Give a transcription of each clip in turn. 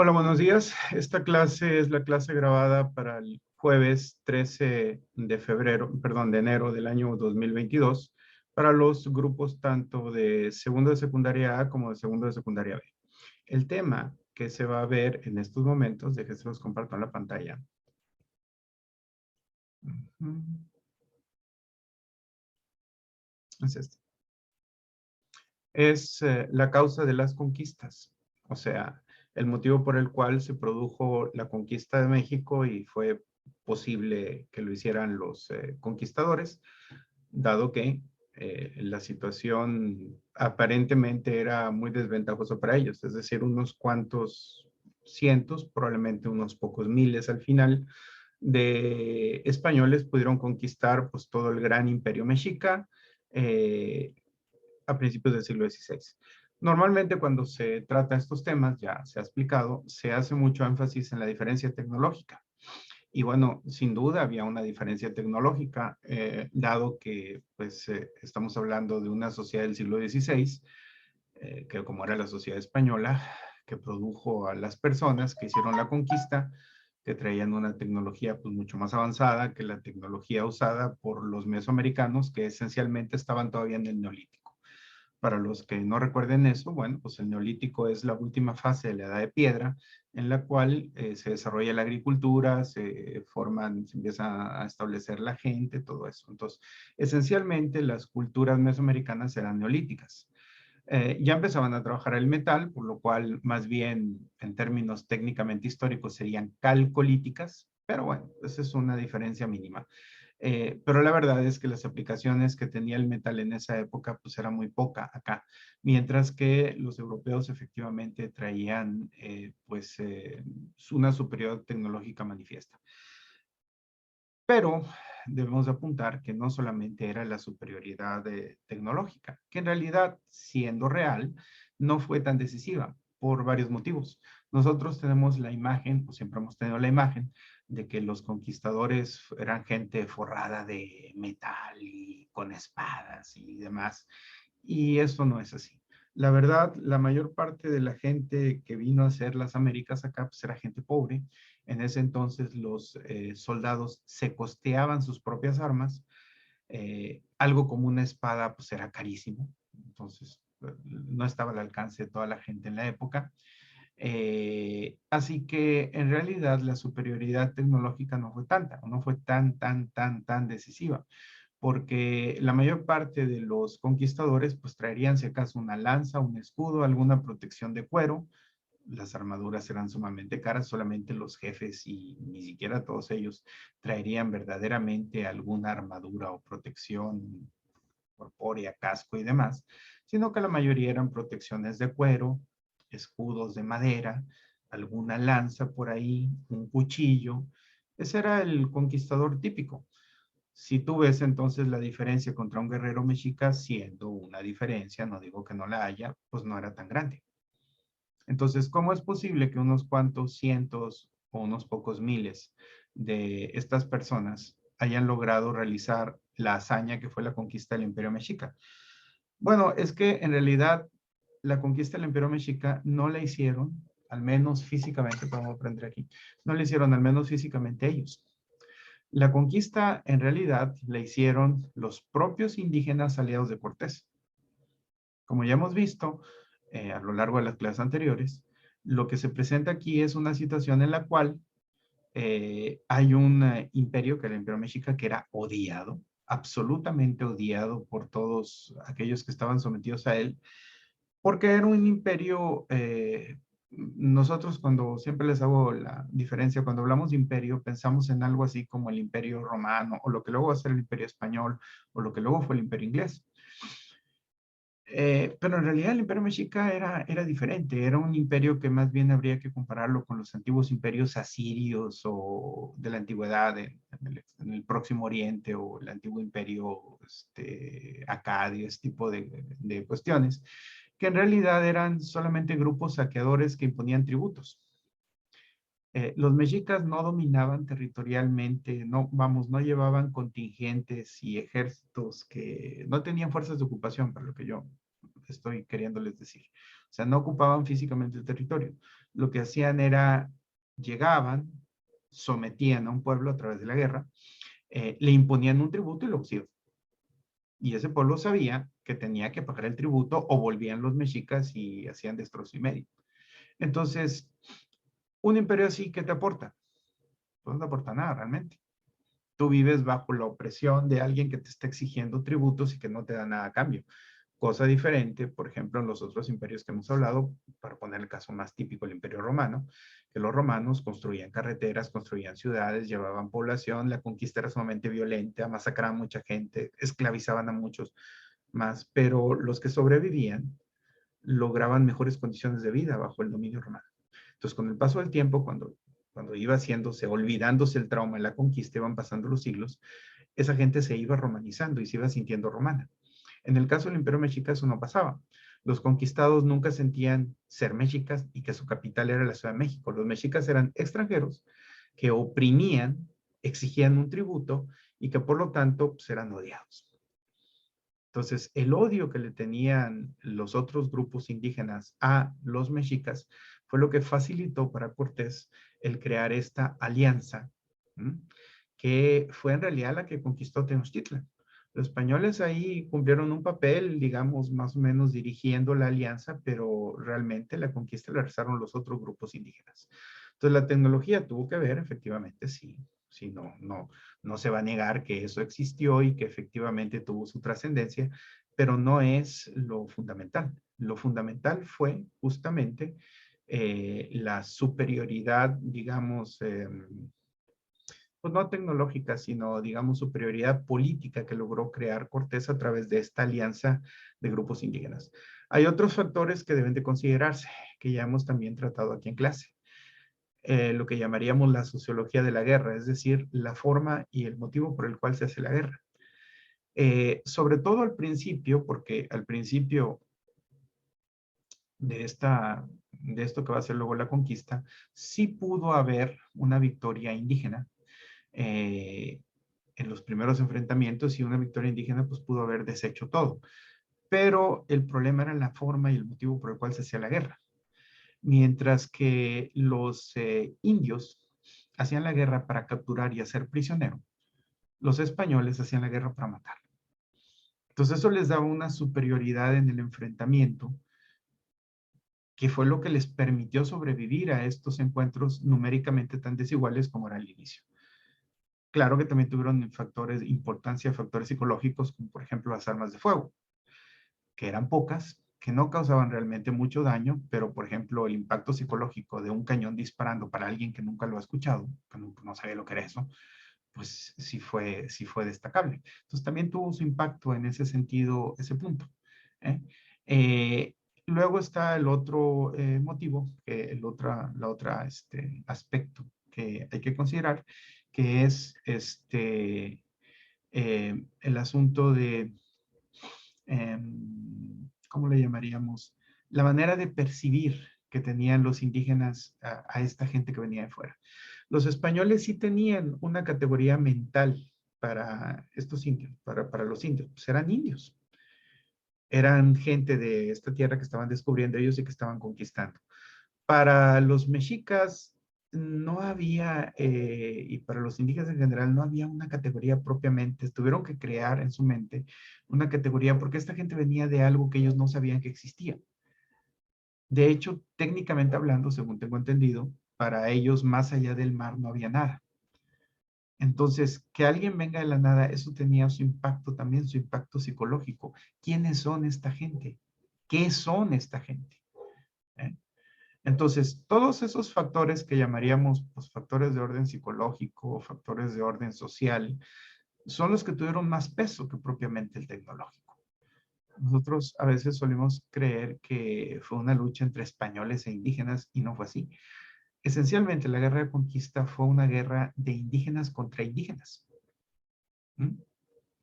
Hola, buenos días. Esta clase es la clase grabada para el jueves 13 de febrero, perdón, de enero del año 2022 para los grupos tanto de segundo de secundaria A como de segundo de secundaria B. El tema que se va a ver en estos momentos, déjense los comparto en la pantalla. Ujú. Es este. Es la causa de las conquistas, o sea, el motivo por el cual se produjo la conquista de México y fue posible que lo hicieran los conquistadores, dado que la situación aparentemente era muy desventajosa para ellos, es decir, unos cuantos cientos, probablemente unos pocos miles al final, de españoles pudieron conquistar pues todo el gran imperio mexica, eh, a principios del siglo XVI. Normalmente cuando se trata estos temas, ya se ha explicado, se hace mucho énfasis en la diferencia tecnológica. Y bueno, sin duda había una diferencia tecnológica, dado que pues estamos hablando de una sociedad del siglo XVI, que como era la sociedad española, que produjo a las personas que hicieron la conquista, que traían una tecnología pues mucho más avanzada que la tecnología usada por los mesoamericanos, que esencialmente estaban todavía en el Neolítico. Para los que no recuerden eso, bueno, pues el Neolítico es la última fase de la Edad de Piedra, en la cual se desarrolla la agricultura, se forman, se empieza a establecer la gente, todo eso. Entonces, esencialmente las culturas mesoamericanas eran neolíticas. Ya empezaban a trabajar el metal, por lo cual más bien en términos técnicamente históricos serían calcolíticas, pero bueno, esa es una diferencia mínima. Pero la verdad es que las aplicaciones que tenía el metal en esa época pues era muy poca acá, mientras que los europeos efectivamente traían una superioridad tecnológica manifiesta. Pero debemos apuntar que no solamente era la superioridad tecnológica, que en realidad, siendo real, no fue tan decisiva por varios motivos. Nosotros tenemos la imagen, o siempre hemos tenido la imagen, de que los conquistadores eran gente forrada de metal y con espadas y demás. Y eso no es así. La verdad, la mayor parte de la gente que vino a hacer las Américas acá, pues era gente pobre. En ese entonces los soldados se costeaban sus propias armas. Algo como una espada, pues era carísimo. Entonces, no estaba al alcance de toda la gente en la época. Así que en realidad la superioridad tecnológica no fue tanta, no fue tan decisiva, porque la mayor parte de los conquistadores pues traerían si acaso una lanza, un escudo, alguna protección de cuero. Las armaduras eran sumamente caras, solamente los jefes y ni siquiera todos ellos traerían verdaderamente alguna armadura o protección corpórea, casco y demás, sino que la mayoría eran protecciones de cuero, escudos de madera, alguna lanza por ahí, un cuchillo. Ese era el conquistador típico. Si tú ves entonces la diferencia contra un guerrero mexica, siendo una diferencia, no digo que no la haya, pues no era tan grande. Entonces, ¿cómo es posible que unos cuantos cientos o unos pocos miles de estas personas hayan logrado realizar la hazaña que fue la conquista del Imperio Mexica? Bueno, es que en realidad la conquista del Imperio Mexica no la hicieron, al menos físicamente, podemos aprender aquí, no la hicieron al menos físicamente ellos. La conquista en realidad la hicieron los propios indígenas aliados de Cortés. Como ya hemos visto a lo largo de las clases anteriores, lo que se presenta aquí es una situación en la cual hay un imperio, que era el Imperio Mexica, que era odiado, absolutamente odiado por todos aquellos que estaban sometidos a él, porque era un imperio, nosotros cuando siempre les hago la diferencia, cuando hablamos de imperio, pensamos en algo así como el imperio romano, o lo que luego va a ser el imperio español, o lo que luego fue el imperio inglés. Pero en realidad el imperio mexica era diferente, era un imperio que más bien habría que compararlo con los antiguos imperios asirios o de la antigüedad en el Próximo Oriente o el antiguo imperio acadio, ese tipo de cuestiones, que en realidad eran solamente grupos saqueadores que imponían tributos. Los mexicas no dominaban territorialmente, no, vamos, no llevaban contingentes y ejércitos que no tenían fuerzas de ocupación, para lo que yo estoy queriéndoles decir. O sea, no ocupaban físicamente el territorio. Lo que hacían era, llegaban, sometían a un pueblo a través de la guerra, le imponían un tributo y lo iban. Y ese pueblo sabía que tenía que pagar el tributo o volvían los mexicas y hacían destrozo y medio. Entonces, un imperio así, ¿qué te aporta? Pues no te aporta nada realmente. Tú vives bajo la opresión de alguien que te está exigiendo tributos y que no te da nada a cambio. Cosa diferente, por ejemplo, en los otros imperios que hemos hablado, para poner el caso más típico, el Imperio Romano, que los romanos construían carreteras, construían ciudades, llevaban población, la conquista era sumamente violenta, masacraban a mucha gente, esclavizaban a muchos más, pero los que sobrevivían lograban mejores condiciones de vida bajo el dominio romano. Entonces, con el paso del tiempo, cuando iba haciéndose, olvidándose el trauma de la conquista, iban pasando los siglos, esa gente se iba romanizando y se iba sintiendo romana. En el caso del Imperio Mexica eso no pasaba. Los conquistados nunca sentían ser mexicas y que su capital era la Ciudad de México. Los mexicas eran extranjeros que oprimían, exigían un tributo y que por lo tanto pues, eran odiados. Entonces, el odio que le tenían los otros grupos indígenas a los mexicas fue lo que facilitó para Cortés el crear esta alianza, ¿m? Que fue en realidad la que conquistó Tenochtitlan. Los españoles ahí cumplieron un papel, digamos, más o menos dirigiendo la alianza, pero realmente la conquista la realizaron los otros grupos indígenas. Entonces, la tecnología tuvo que ver, efectivamente, sí, sí, no se va a negar que eso existió y que efectivamente tuvo su trascendencia, pero no es lo fundamental. Lo fundamental fue justamente la superioridad, digamos, pues no tecnológica, sino, digamos, superioridad política que logró crear Cortés a través de esta alianza de grupos indígenas. Hay otros factores que deben de considerarse, que ya hemos también tratado aquí en clase. Lo que llamaríamos la sociología de la guerra, es decir, la forma y el motivo por el cual se hace la guerra. Sobre todo al principio, porque al principio de esto que va a ser luego la conquista, sí pudo haber una victoria indígena en los primeros enfrentamientos y una victoria indígena pues pudo haber deshecho todo. Pero el problema era la forma y el motivo por el cual se hacía la guerra. Mientras que los indios hacían la guerra para capturar y hacer prisionero, los españoles hacían la guerra para matar. Entonces eso les daba una superioridad en el enfrentamiento, que fue lo que les permitió sobrevivir a estos encuentros numéricamente tan desiguales como era el inicio. Claro que también tuvieron factores de importancia, factores psicológicos, como por ejemplo las armas de fuego, que eran pocas, que no causaban realmente mucho daño, pero por ejemplo el impacto psicológico de un cañón disparando para alguien que nunca lo ha escuchado, que no sabía lo que era eso, pues sí fue destacable. Entonces también tuvo su impacto en ese sentido, ese punto. ¿eh? Eh, Luego está el otro motivo, la otra aspecto que hay que considerar, que es el asunto de, ¿cómo le llamaríamos? La manera de percibir que tenían los indígenas a esta gente que venía de fuera. Los españoles sí tenían una categoría mental para estos indios, para los indios, pues eran indios. Eran gente de esta tierra que estaban descubriendo ellos y que estaban conquistando. Para los mexicas no había, y para los indígenas en general, no había una categoría propiamente. Tuvieron que crear en su mente una categoría porque esta gente venía de algo que ellos no sabían que existía. De hecho, técnicamente hablando, según tengo entendido, para ellos más allá del mar no había nada. Entonces, que alguien venga de la nada, eso tenía su impacto también, su impacto psicológico. ¿Quiénes son esta gente? ¿Qué son esta gente? ¿Eh? Entonces, todos esos factores que llamaríamos pues, factores de orden psicológico, factores de orden social, son los que tuvieron más peso que propiamente el tecnológico. Nosotros a veces solemos creer que fue una lucha entre españoles e indígenas y no fue así. Esencialmente, la guerra de conquista fue una guerra de indígenas contra indígenas. ¿Mm?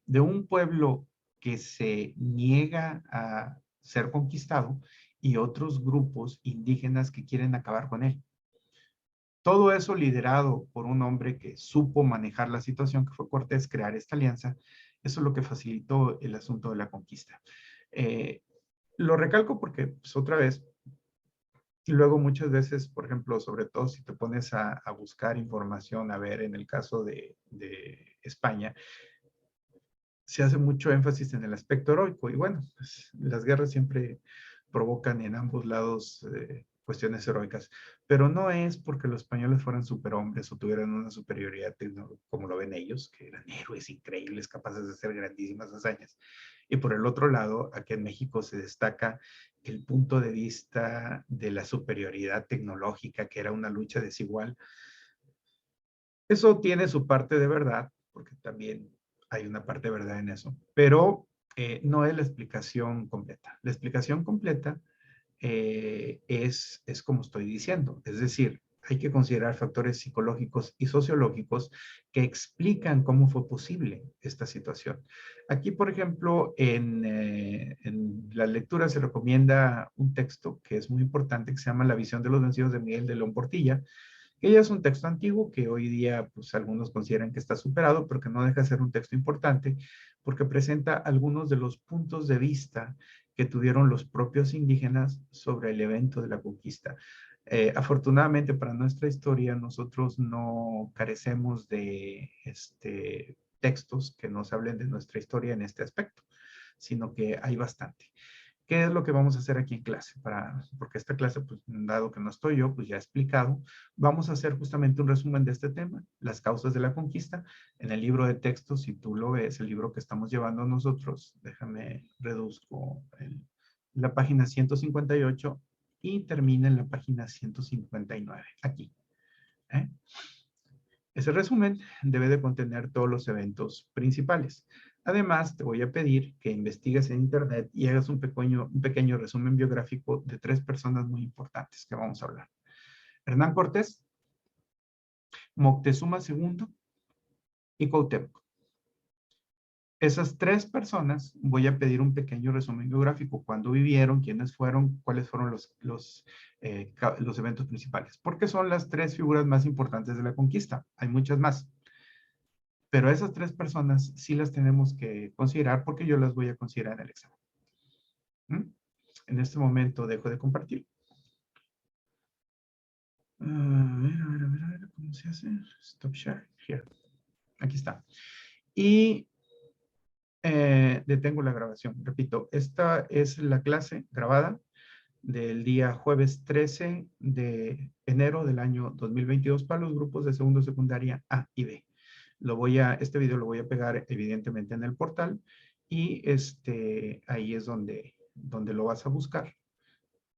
De un pueblo que se niega a ser conquistado y otros grupos indígenas que quieren acabar con él. Todo eso liderado por un hombre que supo manejar la situación, que fue Cortés, crear esta alianza, eso es lo que facilitó el asunto de la conquista. Lo recalco porque, pues, otra vez, y luego muchas veces, por ejemplo, sobre todo si te pones a buscar información, a ver, en el caso de España, se hace mucho énfasis en el aspecto heroico. Y bueno, pues, las guerras siempre provocan en ambos lados cuestiones heroicas. Pero no es porque los españoles fueran superhombres o tuvieran una superioridad como lo ven ellos, que eran héroes increíbles, capaces de hacer grandísimas hazañas. Y por el otro lado, aquí en México se destaca el punto de vista de la superioridad tecnológica, que era una lucha desigual. Eso tiene su parte de verdad, porque también hay una parte de verdad en eso, pero no es la explicación completa. La explicación completa es como estoy diciendo, es decir, hay que considerar factores psicológicos y sociológicos que explican cómo fue posible esta situación. Aquí, por ejemplo, en la lectura se recomienda un texto que es muy importante, que se llama La visión de los vencidos de Miguel de León Portilla, que ya es un texto antiguo que hoy día pues algunos consideran que está superado, pero que no deja de ser un texto importante porque presenta algunos de los puntos de vista que tuvieron los propios indígenas sobre el evento de la conquista. Afortunadamente para nuestra historia, nosotros no carecemos de textos que nos hablen de nuestra historia en este aspecto, sino que hay bastante. ¿Qué es lo que vamos a hacer aquí en clase? Porque esta clase, pues, dado que no estoy yo, pues ya he explicado, vamos a hacer justamente un resumen de este tema, las causas de la conquista. En el libro de texto, si tú lo ves, el libro que estamos llevando nosotros, déjame reduzco la página 158 y termina en la página 159, aquí. ¿eh? Ese resumen debe de contener todos los eventos principales. Además, te voy a pedir que investigues en internet y hagas un pequeño resumen biográfico de 3 personas muy importantes que vamos a hablar. Hernán Cortés, Moctezuma II y Cuauhtémoc. Esas 3 personas voy a pedir un pequeño resumen biográfico, cuándo vivieron, quiénes fueron, cuáles fueron los eventos principales, porque son las 3 figuras más importantes de la conquista. Hay muchas más. Pero esas 3 personas sí las tenemos que considerar porque yo las voy a considerar en el examen. ¿Mm? En este momento dejo de compartir. A ver, ¿cómo se hace? Stop share. Here. Aquí está. Y detengo la grabación. Repito, esta es la clase grabada del día jueves 13 de enero del año 2022 para los grupos de segundo secundaria A y B. Este video lo voy a pegar evidentemente en el portal y ahí es donde lo vas a buscar.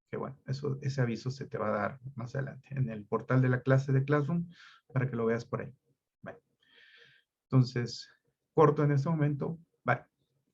Que bueno, ese aviso se te va a dar más adelante en el portal de la clase de Classroom para que lo veas por ahí. Bueno, entonces, corto en este momento